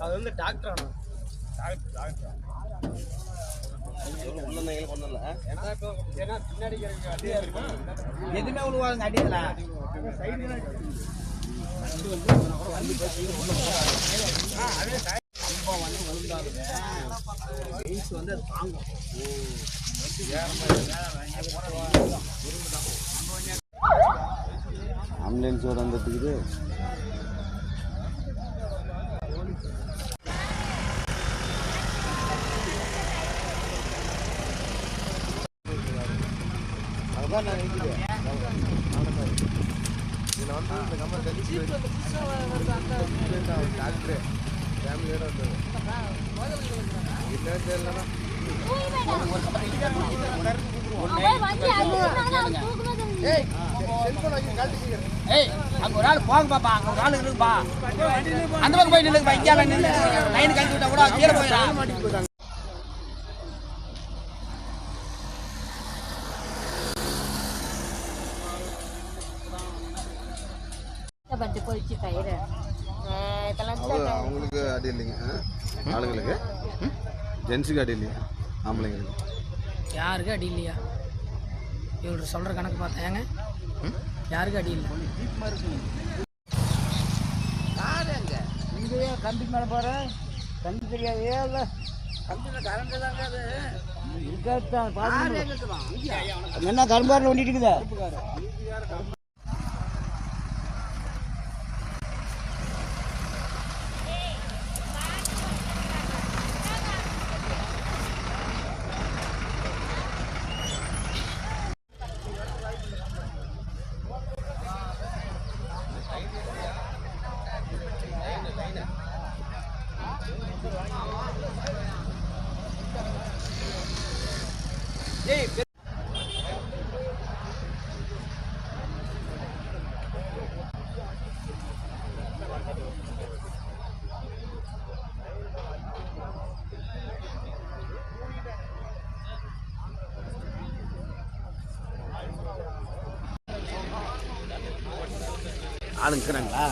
அது வந்து டாக்டர் எதுவுமே உழுவாதுங்க அடிக்கல வந்து தாங்கும் ஆம்புலன்ஸ் வந்துட்டுக்குது. அதுதான் நான் நினைக்கிறேன். இதில் வந்து இந்த கம்பெனி டாக்டரு ஃபேமிலியோட வந்தது இல்லைன்னு தெரியலன்னா அங்க ஒரு ஆள் போங்க பாப்பா, அங்க ஒரு ஆள் இருக்குப்பா, அந்த பக்கம் போய் நில்லுங்கப்பா, இங்கே நின்று லைன் கழிச்சு விட்டா கூட கீழே போயிடலாம். அவங்களுக்கு அடி இல்லைங்க, ஆளுங்களுக்கு ஜென்ஸுக்கு அடி இல்லையா, ஆம்பளைங்களுக்கு யாருக்கு அடி இல்லையா? இவரு சொல்ற கணக்கு பார்த்தாங்க, யாருக்கு அடி இல்லை. கம்பி மேலே போற கம்பி தெரியாது, இல்லை கம்பியில் கரண்ட் தாங்க அது என்ன கரும்பாரில் ஒண்டிட்டு இருக்குதா? ஆளுங்கிறாங்களா?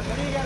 பெரிய